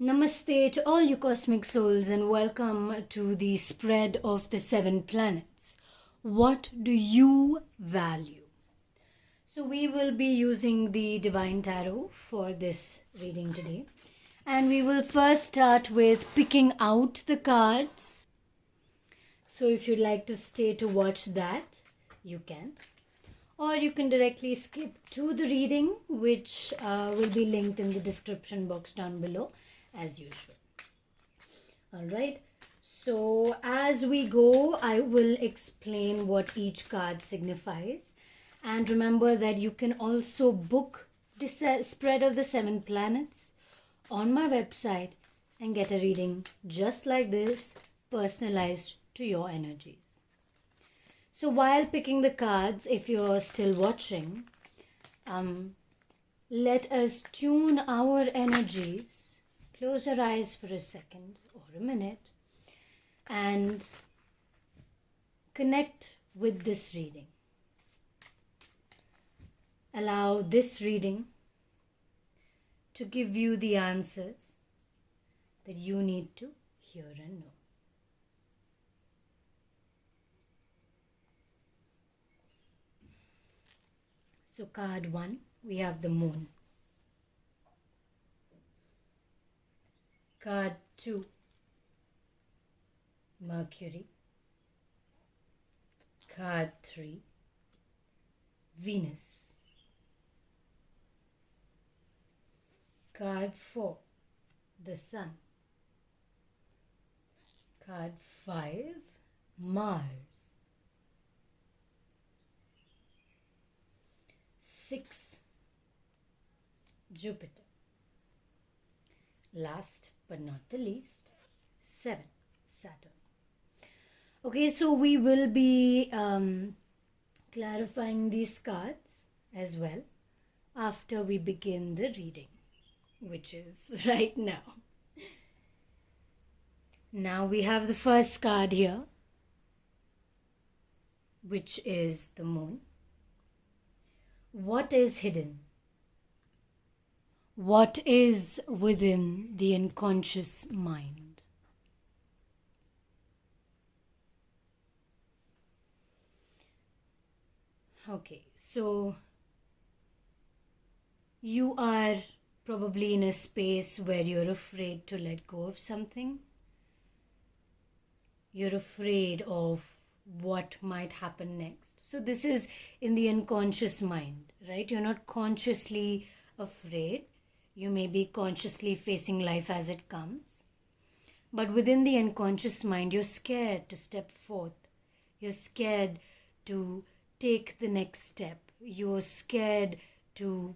Namaste to all you cosmic souls and welcome to the spread of the 7 planets. What do you value? So we will be using the Divine Tarot for this reading today. And we will first start with picking out the cards. So if you'd like to stay to watch that, you can. Or you can directly skip to the reading, which will be linked in the description box down below, as usual. Alright, so as we go, I will explain what each card signifies. And remember that you can also book the spread of the 7 planets on my website and get a reading just like this, personalized to your energies. So while picking the cards, if you're still watching, let us tune our energies. Close your eyes for a second or a minute and connect with this reading. Allow this reading to give you the answers that you need to hear and know. So card 1, we have the Moon. Card 2, Mercury. Card 3, Venus. Card 4, the Sun. Card 5, Mars. 6, Jupiter. Last but not the least, 7, Saturn. Okay, so we will be clarifying these cards as well after we begin the reading, which is right now. Now we have the first card here, which is the Moon. What is hidden? What is within the unconscious mind? Okay, so you are probably in a space where you're afraid to let go of something. You're afraid of what might happen next. So this is in the unconscious mind, right? You're not consciously afraid. You may be consciously facing life as it comes. But within the unconscious mind, you're scared to step forth. You're scared to take the next step. You're scared to,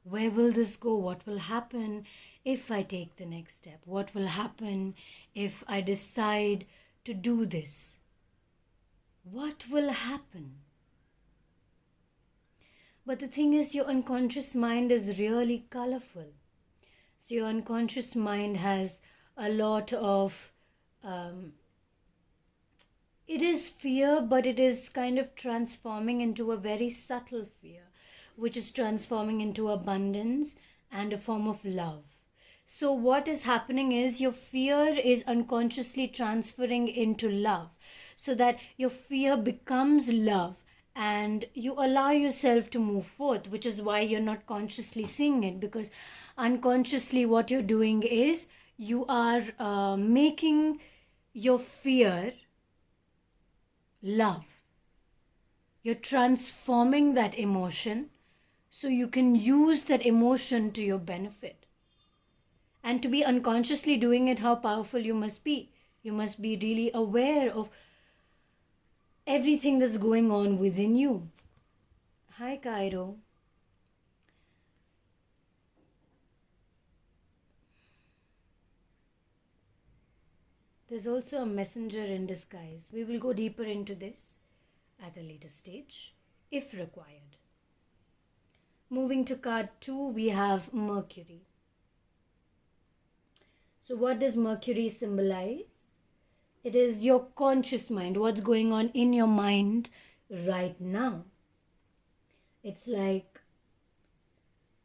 where will this go? What will happen if I take the next step? What will happen if I decide to do this? What will happen? But the thing is, your unconscious mind is really colorful. So your unconscious mind has a lot of, it is fear, but it is kind of transforming into a very subtle fear, which is transforming into abundance and a form of love. So what is happening is your fear is unconsciously transferring into love, so that your fear becomes love. And you allow yourself to move forth, which is why you're not consciously seeing it, because unconsciously what you're doing is you are making your fear love. You're transforming that emotion so you can use that emotion to your benefit. And to be unconsciously doing it, how powerful you must be. You must be really aware of everything that's going on within you. Hi, Cairo. There's also a messenger in disguise. We will go deeper into this at a later stage, if required. Moving to card 2, we have Mercury. So what does Mercury symbolize? It is your conscious mind, what's going on in your mind right now. It's like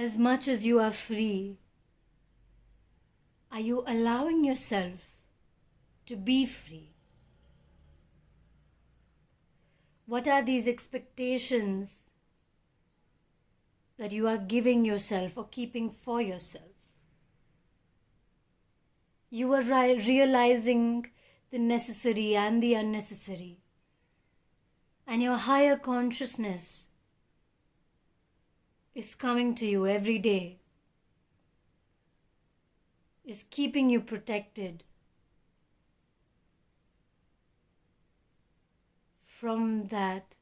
as much as you are free, are you allowing yourself to be free? What are these expectations that you are giving yourself or keeping for yourself? You are realizing the necessary and the unnecessary. And your higher consciousness is coming to you every day, is keeping you protected from that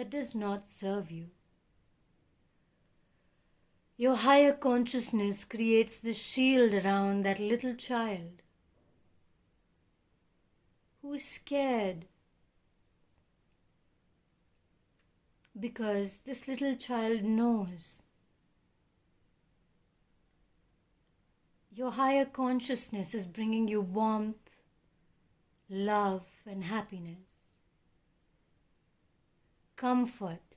does not serve you. Your higher consciousness creates the shield around that little child who is scared, because this little child knows your higher consciousness is bringing you warmth, love, and happiness, comfort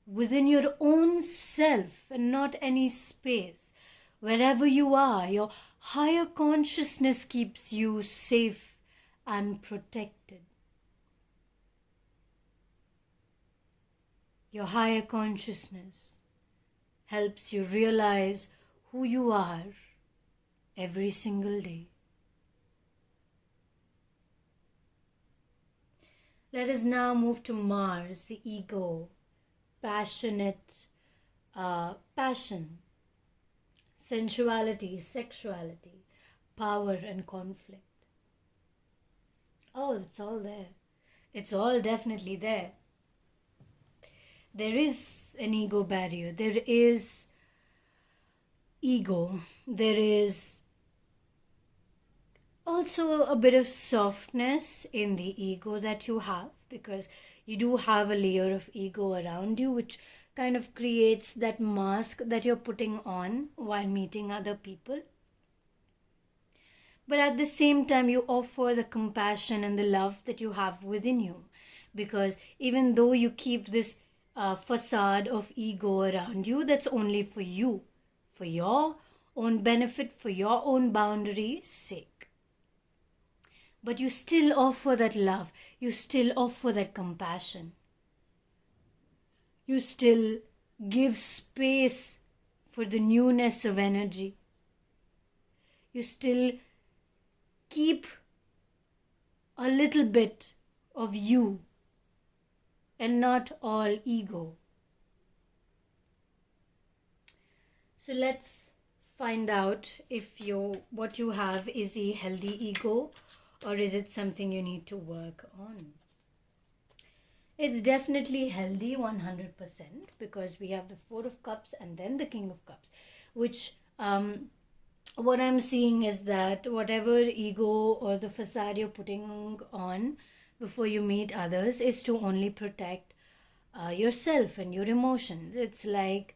within your own self and not any space. Wherever you are, your higher consciousness keeps you safe and protected. Your higher consciousness helps you realize who you are every single day. Let us now move to Mars, the ego, passionate, passion, sensuality, sexuality, power and conflict. Oh, it's all there. It's all definitely there. There is an ego barrier. There is ego. There is also a bit of softness in the ego that you have, because you do have a layer of ego around you, which kind of creates that mask that you're putting on while meeting other people. But at the same time, you offer the compassion and the love that you have within you, because even though you keep this facade of ego around you, that's only for you, for your own benefit, for your own boundaries' sake. But you still offer that love, you still offer that compassion. You still give space for the newness of energy. You still keep a little bit of you and not all ego. So let's find out if what you have is a healthy ego, or is it something you need to work on? It's definitely healthy 100%, because we have the Four of Cups and then the King of Cups, which what I'm seeing is that whatever ego or the facade you're putting on before you meet others is to only protect yourself and your emotions. It's like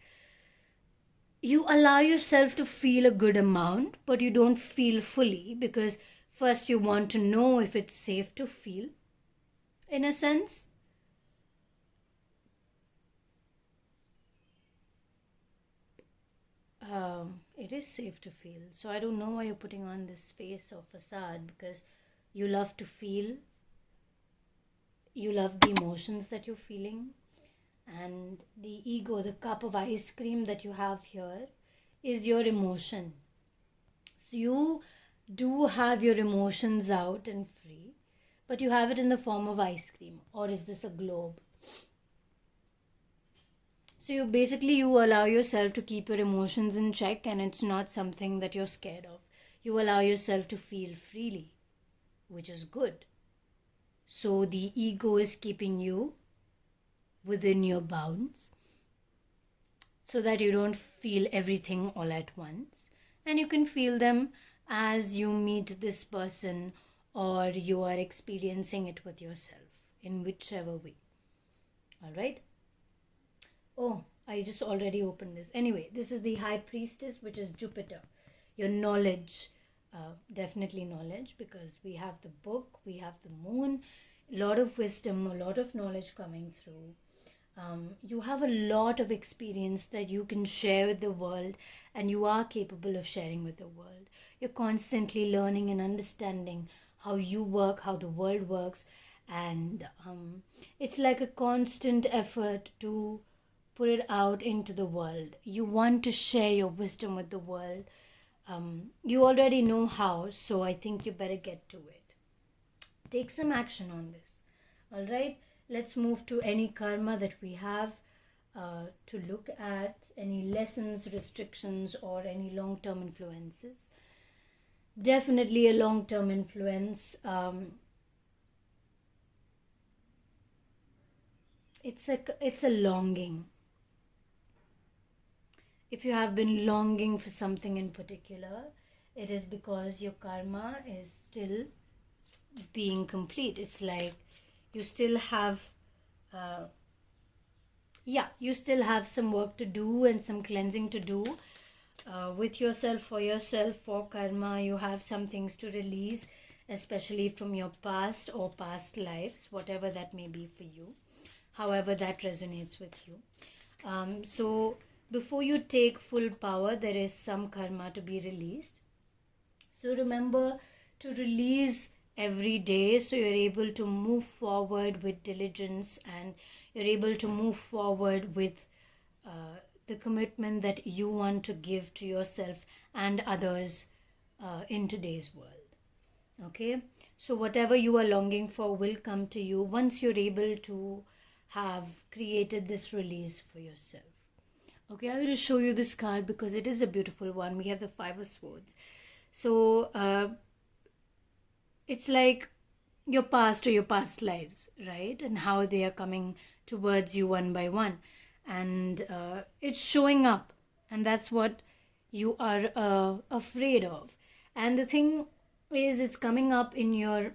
you allow yourself to feel a good amount, but you don't feel fully, because first you want to know if it's safe to feel, in a sense. It is safe to feel. So I don't know why you're putting on this face or facade, because you love to feel. You love the emotions that you're feeling. And the ego, the cup of ice cream that you have here, is your emotion. So you do have your emotions out and free, but you have it in the form of ice cream. Or is this a globe? So you allow yourself to keep your emotions in check, and it's not something that you're scared of. You allow yourself to feel freely, which is good. So the ego is keeping you within your bounds so that you don't feel everything all at once, and you can feel them as you meet this person or you are experiencing it with yourself, in whichever way. All right. Oh, I just already opened this. Anyway, this is the High Priestess, which is Jupiter. Your knowledge, definitely knowledge, because we have the book, we have the moon, a lot of wisdom, a lot of knowledge coming through. You have a lot of experience that you can share with the world, and you are capable of sharing with the world. You're constantly learning and understanding how you work, how the world works, and it's like a constant effort to put it out into the world. You want to share your wisdom with the world. You already know how, so I think you better get to it. Take some action on this. All right, let's move to any karma that we have to look at, any lessons, restrictions, or any long-term influences. Definitely a long-term influence. It's a longing. If you have been longing for something in particular, it is because your karma is still being complete. It's like you still have you still have some work to do and some cleansing to do with yourself, for yourself, for karma. You have some things to release, especially from your past or past lives, whatever that may be for you, however that resonates with you. So before you take full power, there is some karma to be released. So remember to release every day, so you're able to move forward with diligence, and you're able to move forward with the commitment that you want to give to yourself and others in today's world. Okay, so whatever you are longing for will come to you once you're able to have created this release for yourself. Okay, I will show you this card because it is a beautiful one. We have the Five of Swords. So it's like your past or your past lives, right? And how they are coming towards you one by one. And it's showing up. And that's what you are afraid of. And the thing is, it's coming up in your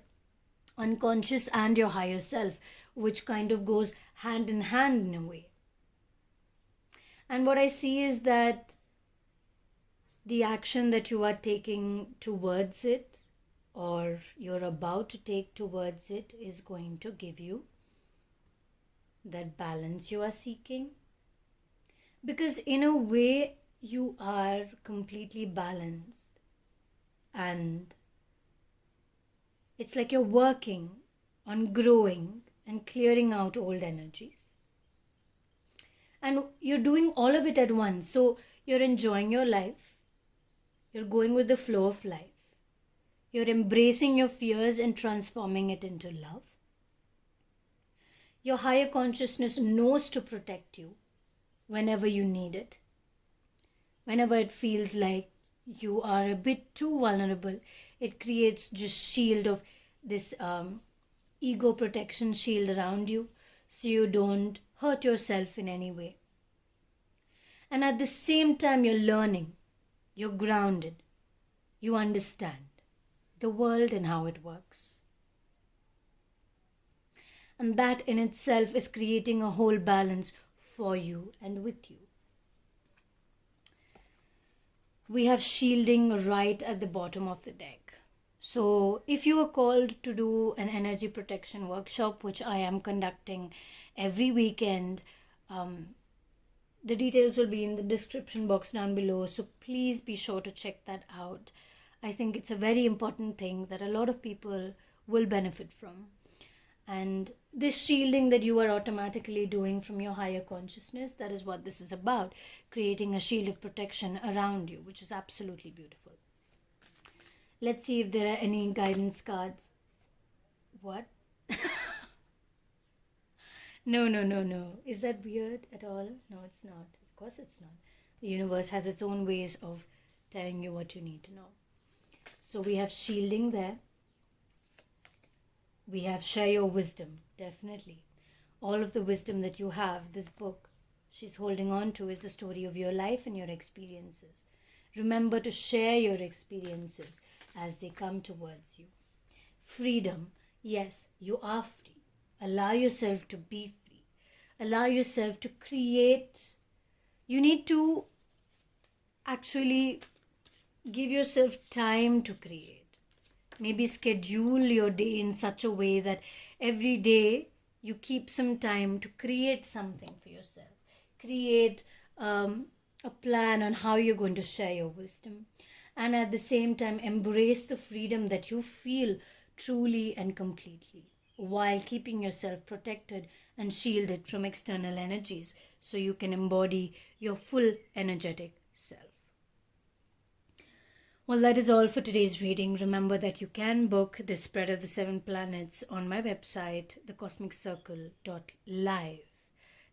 unconscious and your higher self, which kind of goes hand in hand in a way. And what I see is that the action that you are taking towards it, or you're about to take towards it, is going to give you that balance you are seeking. Because in a way, you are completely balanced. And it's like you're working on growing and clearing out old energies. And you're doing all of it at once. So you're enjoying your life. You're going with the flow of life. You're embracing your fears and transforming it into love. Your higher consciousness knows to protect you whenever you need it. Whenever it feels like you are a bit too vulnerable, it creates just shield of this ego protection shield around you, so you don't hurt yourself in any way. And at the same time, you're learning, you're grounded, you understand the world and how it works. And that in itself is creating a whole balance for you and with you. We have shielding right at the bottom of the deck. So if you are called to do an energy protection workshop, which I am conducting every weekend, the details will be in the description box down below. So please be sure to check that out. I think it's a very important thing that a lot of people will benefit from. And this shielding that you are automatically doing from your higher consciousness, that is what this is about. Creating a shield of protection around you, which is absolutely beautiful. Let's see if there are any guidance cards. What? No. Is that weird at all? No, it's not. Of course it's not. The universe has its own ways of telling you what you need to know. So we have shielding there. We have share your wisdom, definitely. All of the wisdom that you have, this book she's holding on to is the story of your life and your experiences. Remember to share your experiences as they come towards you. Freedom. Yes, you are free. Allow yourself to be free. Allow yourself to create. You need to actually give yourself time to create. Maybe schedule your day in such a way that every day you keep some time to create something for yourself. Create a plan on how you're going to share your wisdom. And at the same time, embrace the freedom that you feel truly and completely, while keeping yourself protected and shielded from external energies, so you can embody your full energetic self. Well, that is all for today's reading. Remember that you can book the spread of the 7 planets on my website, thecosmiccircle.live.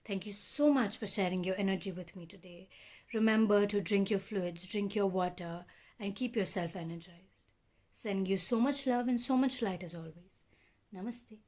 Thank you so much for sharing your energy with me today. Remember to drink your fluids, drink your water, and keep yourself energized. Sending you so much love and so much light as always. Namaste.